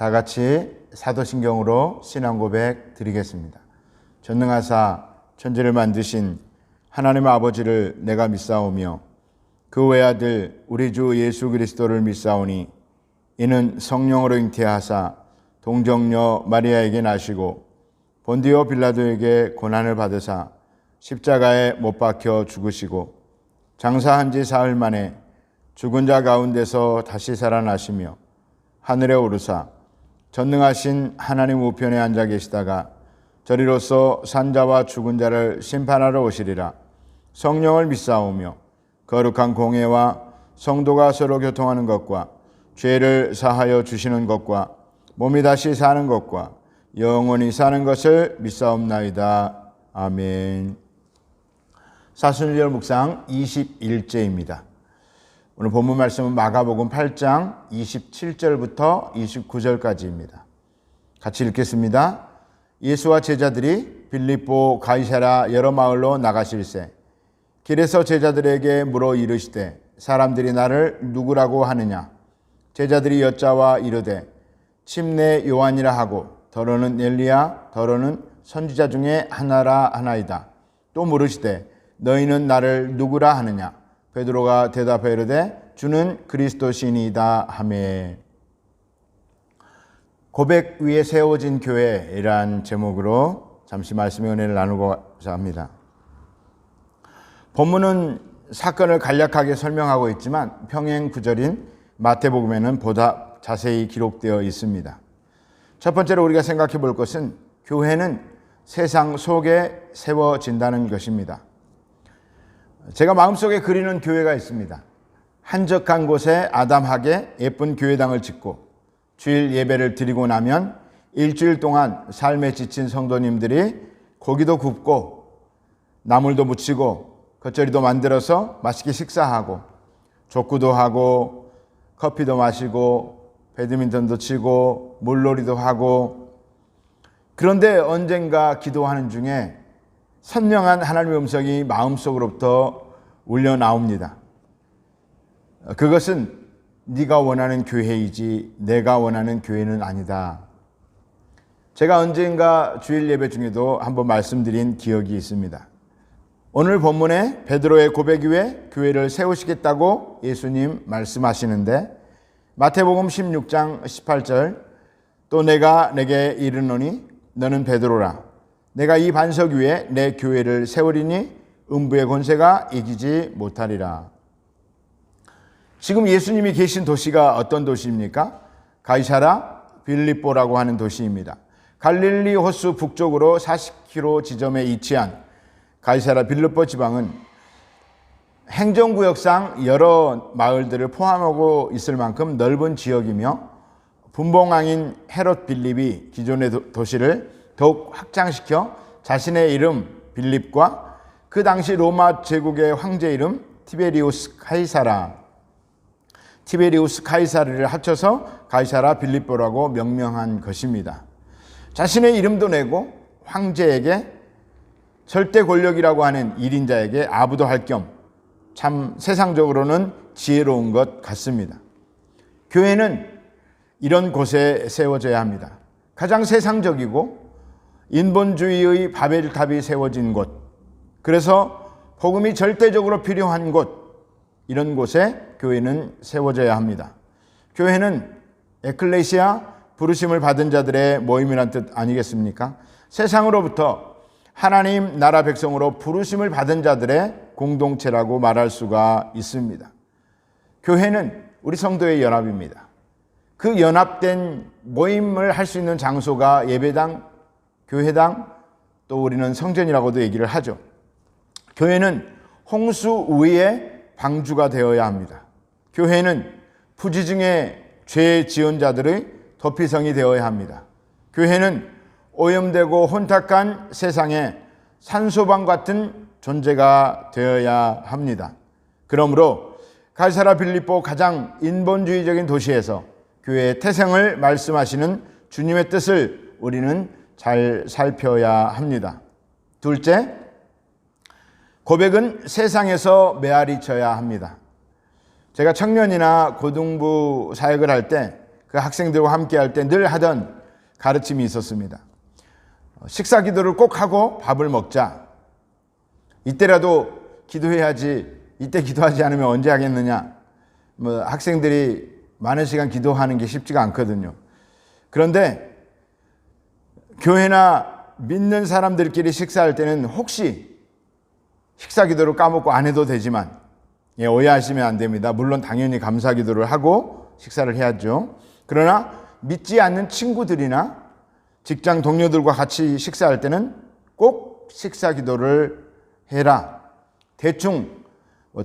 다 같이 사도신경으로 신앙 고백 드리겠습니다. 전능하사 천지를 만드신 하나님 아버지를 내가 믿사오며 그 외아들 우리 주 예수 그리스도를 믿사오니 이는 성령으로 잉태하사 동정녀 마리아에게 나시고 본디오 빌라도에게 고난을 받으사 십자가에 못 박혀 죽으시고 장사한 지 사흘 만에 죽은 자 가운데서 다시 살아나시며 하늘에 오르사 전능하신 하나님 우편에 앉아 계시다가 저리로서 산자와 죽은 자를 심판하러 오시리라. 성령을 믿사오며 거룩한 공회와 성도가 서로 교통하는 것과 죄를 사하여 주시는 것과 몸이 다시 사는 것과 영원히 사는 것을 믿사옵나이다. 아멘. 사순절 묵상 21제입니다. 오늘 본문 말씀은 마가복음 8장 27절부터 29절까지입니다. 같이 읽겠습니다. 예수와 제자들이 빌립보 가이사랴 여러 마을로 나가실새 길에서 제자들에게 물어 이르시되 사람들이 나를 누구라고 하느냐? 제자들이 여짜와 이르되 침례 요한이라 하고 더러는 엘리야 더러는 선지자 중에 하나라 하나이다. 또 물으시되 너희는 나를 누구라 하느냐? 베드로가 대답하여 이르되 주는 그리스도시니이다 하매. 고백 위에 세워진 교회이란 제목으로 잠시 말씀의 은혜를 나누고자 합니다. 본문은 사건을 간략하게 설명하고 있지만 평행 구절인 마태복음에는 보다 자세히 기록되어 있습니다. 첫 번째로 우리가 생각해 볼 것은 교회는 세상 속에 세워진다는 것입니다. 제가 마음속에 그리는 교회가 있습니다. 한적한 곳에 아담하게 예쁜 교회당을 짓고 주일 예배를 드리고 나면 일주일 동안 삶에 지친 성도님들이 고기도 굽고 나물도 무치고 겉절이도 만들어서 맛있게 식사하고 족구도 하고 커피도 마시고 배드민턴도 치고 물놀이도 하고, 그런데 언젠가 기도하는 중에 선명한 하나님의 음성이 마음속으로부터 울려 나옵니다. 그것은 네가 원하는 교회이지 내가 원하는 교회는 아니다. 제가 언젠가 주일 예배 중에도 한번 말씀드린 기억이 있습니다. 오늘 본문에 베드로의 고백 위에 교회를 세우시겠다고 예수님 말씀하시는데 마태복음 16장 18절 또 내가 내게 이르노니 너는 베드로라. 내가 이 반석 위에 내 교회를 세우리니 음부의 권세가 이기지 못하리라. 지금 예수님이 계신 도시가 어떤 도시입니까? 가이사랴 빌립보라고 하는 도시입니다. 갈릴리 호수 북쪽으로 40km 지점에 위치한 가이사랴 빌립보 지방은 행정구역상 여러 마을들을 포함하고 있을 만큼 넓은 지역이며 분봉왕인 헤롯 빌립이 기존의 도시를 더욱 확장시켜 자신의 이름 빌립과 그 당시 로마 제국의 황제 이름 티베리우스 카이사르를 합쳐서 가이사랴 빌립보라고 명명한 것입니다. 자신의 이름도 내고 황제에게 절대 권력이라고 하는 1인자에게 아부도 할 겸 참 세상적으로는 지혜로운 것 같습니다. 교회는 이런 곳에 세워져야 합니다. 가장 세상적이고 인본주의의 바벨탑이 세워진 곳, 그래서 복음이 절대적으로 필요한 곳, 이런 곳에 교회는 세워져야 합니다. 교회는 에클레시아, 부르심을 받은 자들의 모임이란 뜻 아니겠습니까? 세상으로부터 하나님 나라 백성으로 부르심을 받은 자들의 공동체라고 말할 수가 있습니다. 교회는 우리 성도의 연합입니다. 그 연합된 모임을 할 수 있는 장소가 예배당, 교회당, 또 우리는 성전이라고도 얘기를 하죠. 교회는 홍수 위에 방주가 되어야 합니다. 교회는 부지중에 죄 지은 자들의 도피성이 되어야 합니다. 교회는 오염되고 혼탁한 세상에 산소방 같은 존재가 되어야 합니다. 그러므로 가이사랴 빌립보 가장 인본주의적인 도시에서 교회의 태생을 말씀하시는 주님의 뜻을 우리는 잘 살펴야 합니다. 둘째, 고백은 세상에서 메아리 쳐야 합니다. 제가 청년이나 고등부 사역을 할 때 그 학생들과 함께 할 때 늘 하던 가르침이 있었습니다. 식사 기도를 꼭 하고 밥을 먹자. 이때라도 기도해야지. 이때 기도하지 않으면 언제 하겠느냐. 학생들이 많은 시간 기도하는 게 쉽지가 않거든요. 그런데 교회나 믿는 사람들끼리 식사할 때는 혹시 식사 기도를 까먹고 안 해도 되지만 오해하시면 안 됩니다. 물론 당연히 감사 기도를 하고 식사를 해야죠. 그러나 믿지 않는 친구들이나 직장 동료들과 같이 식사할 때는 꼭 식사 기도를 해라. 대충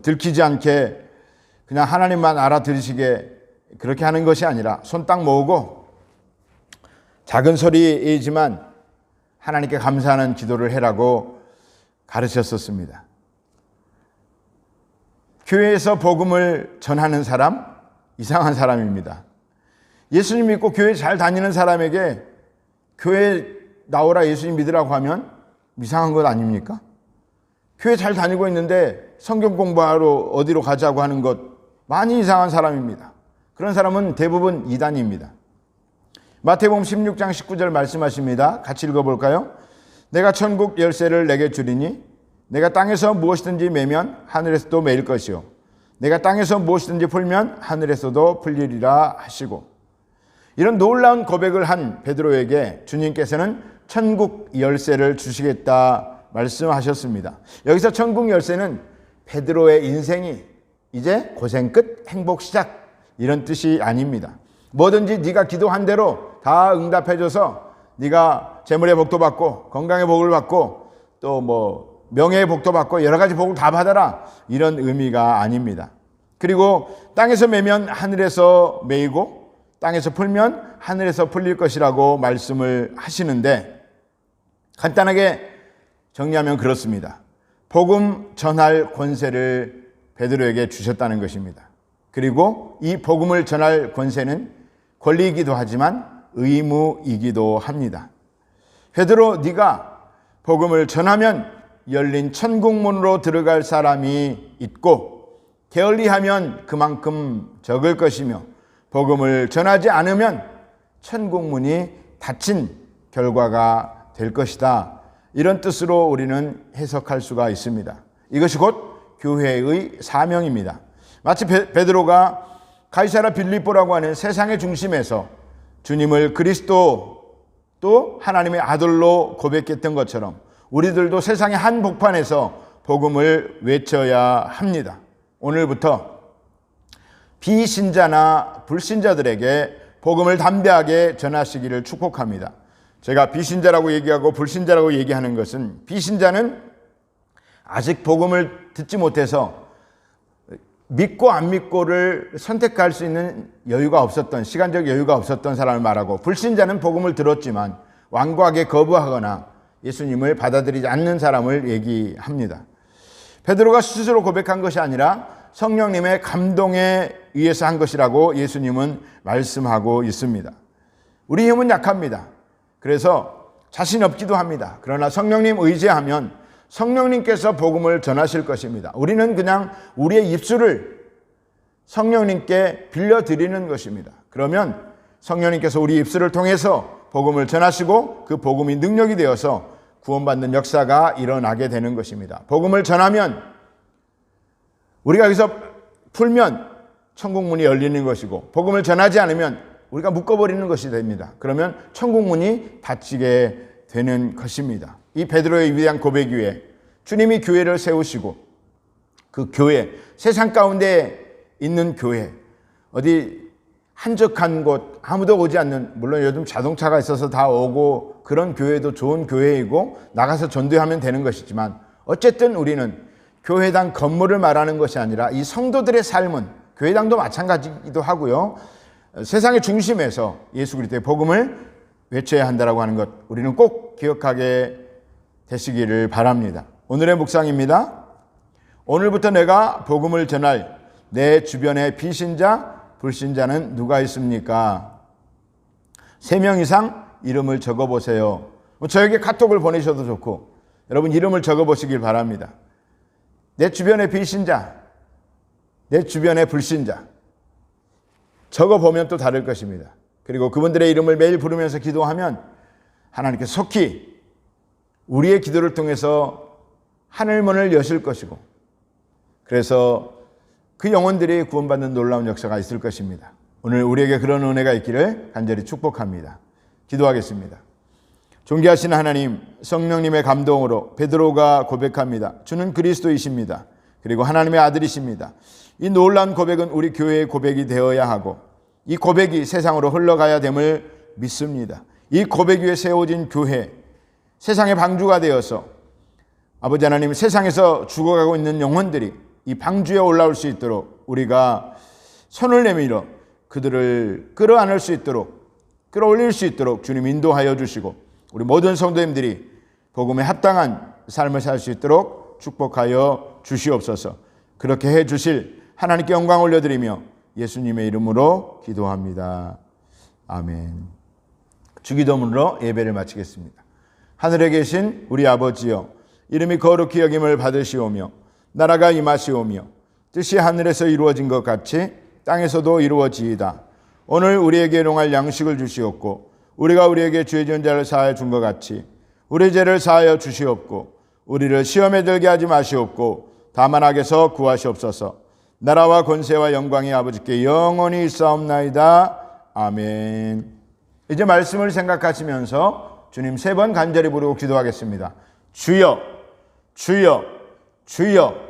들키지 않게 그냥 하나님만 알아들으시게 그렇게 하는 것이 아니라 손 딱 모으고 작은 소리이지만 하나님께 감사하는 기도를 해라고 가르쳤었습니다. 교회에서 복음을 전하는 사람, 이상한 사람입니다. 예수님 믿고 교회 잘 다니는 사람에게 교회 나오라 예수님 믿으라고 하면 이상한 것 아닙니까? 교회 잘 다니고 있는데 성경 공부하러 어디로 가자고 하는 것 많이 이상한 사람입니다. 그런 사람은 대부분 이단입니다. 마태복음 16장 19절 말씀하십니다. 같이 읽어볼까요? 내가 천국 열쇠를 내게 주리니 내가 땅에서 무엇이든지 매면 하늘에서도 매일 것이요 내가 땅에서 무엇이든지 풀면 하늘에서도 풀리리라 하시고, 이런 놀라운 고백을 한 베드로에게 주님께서는 천국 열쇠를 주시겠다 말씀하셨습니다. 여기서 천국 열쇠는 베드로의 인생이 이제 고생 끝 행복 시작 이런 뜻이 아닙니다. 뭐든지 네가 기도한 대로 다 응답해줘서 네가 재물의 복도 받고 건강의 복을 받고 또 명예의 복도 받고 여러 가지 복을 다 받아라 이런 의미가 아닙니다. 그리고 땅에서 매면 하늘에서 매이고 땅에서 풀면 하늘에서 풀릴 것이라고 말씀을 하시는데, 간단하게 정리하면 그렇습니다. 복음 전할 권세를 베드로에게 주셨다는 것입니다. 그리고 이 복음을 전할 권세는 권리이기도 하지만 의무이기도 합니다. 베드로, 네가 복음을 전하면 열린 천국문으로 들어갈 사람이 있고 게을리하면 그만큼 적을 것이며 복음을 전하지 않으면 천국문이 닫힌 결과가 될 것이다. 이런 뜻으로 우리는 해석할 수가 있습니다. 이것이 곧 교회의 사명입니다. 마치 베드로가 가이사랴 빌립보라고 하는 세상의 중심에서 주님을 그리스도 또 하나님의 아들로 고백했던 것처럼 우리들도 세상의 한복판에서 복음을 외쳐야 합니다. 오늘부터 비신자나 불신자들에게 복음을 담대하게 전하시기를 축복합니다. 제가 비신자라고 얘기하고 불신자라고 얘기하는 것은, 비신자는 아직 복음을 듣지 못해서 믿고 안 믿고를 선택할 수 있는 여유가 없었던, 시간적 여유가 없었던 사람을 말하고, 불신자는 복음을 들었지만 완고하게 거부하거나 예수님을 받아들이지 않는 사람을 얘기합니다. 베드로가 스스로 고백한 것이 아니라 성령님의 감동에 의해서 한 것이라고 예수님은 말씀하고 있습니다. 우리 힘은 약합니다. 그래서 자신 없기도 합니다. 그러나 성령님 의지하면 성령님께서 복음을 전하실 것입니다. 우리는 그냥 우리의 입술을 성령님께 빌려드리는 것입니다. 그러면 성령님께서 우리 입술을 통해서 복음을 전하시고 그 복음이 능력이 되어서 구원받는 역사가 일어나게 되는 것입니다. 복음을 전하면, 우리가 여기서 풀면 천국문이 열리는 것이고, 복음을 전하지 않으면 우리가 묶어버리는 것이 됩니다. 그러면 천국문이 닫히게 되는 것입니다. 이 베드로의 위대한 고백 위에 주님이 교회를 세우시고, 그 교회, 세상 가운데 있는 교회, 어디 한적한 곳, 아무도 오지 않는, 물론 요즘 자동차가 있어서 다 오고 그런 교회도 좋은 교회이고 나가서 전도하면 되는 것이지만, 어쨌든 우리는 교회당 건물을 말하는 것이 아니라 이 성도들의 삶은, 교회당도 마찬가지이기도 하고요, 세상의 중심에서 예수 그리스도의 복음을 외쳐야 한다라고 하는 것, 우리는 꼭 기억하게 되시기를 바랍니다. 오늘의 묵상입니다. 오늘부터 내가 복음을 전할 내 주변의 비신자, 불신자는 누가 있습니까? 3명 이상 이름을 적어보세요. 저에게 카톡을 보내셔도 좋고, 여러분 이름을 적어보시길 바랍니다. 내 주변의 비신자, 내 주변의 불신자, 적어보면 또 다를 것입니다. 그리고 그분들의 이름을 매일 부르면서 기도하면 하나님께서 속히 우리의 기도를 통해서 하늘문을 여실 것이고, 그래서 그 영혼들이 구원받는 놀라운 역사가 있을 것입니다. 오늘 우리에게 그런 은혜가 있기를 간절히 축복합니다. 기도하겠습니다. 존귀하신 하나님, 성령님의 감동으로 베드로가 고백합니다. 주는 그리스도이십니다. 그리고 하나님의 아들이십니다. 이 놀라운 고백은 우리 교회의 고백이 되어야 하고, 이 고백이 세상으로 흘러가야 됨을 믿습니다. 이 고백 위에 세워진 교회, 세상의 방주가 되어서 아버지 하나님, 세상에서 죽어가고 있는 영혼들이 이 방주에 올라올 수 있도록 우리가 손을 내밀어 그들을 끌어안을 수 있도록, 끌어올릴 수 있도록 주님 인도하여 주시고, 우리 모든 성도님들이 복음에 합당한 삶을 살 수 있도록 축복하여 주시옵소서. 그렇게 해 주실 하나님께 영광 올려드리며 예수님의 이름으로 기도합니다. 아멘. 주기도문으로 예배를 마치겠습니다. 하늘에 계신 우리 아버지여, 이름이 거룩히 여김을 받으시오며 나라가 임하시오며 뜻이 하늘에서 이루어진 것 같이 땅에서도 이루어지이다. 오늘 우리에게 일용할 양식을 주시옵고, 우리가 우리에게 죄 지은 자를 사하여 준 것 같이 우리 죄를 사하여 주시옵고, 우리를 시험에 들게 하지 마시옵고 다만 악에서 구하시옵소서. 나라와 권세와 영광이 아버지께 영원히 있사옵나이다. 아멘. 이제 말씀을 생각하시면서 주님 3번 간절히 부르고 기도하겠습니다. 주여, 주여, 주여.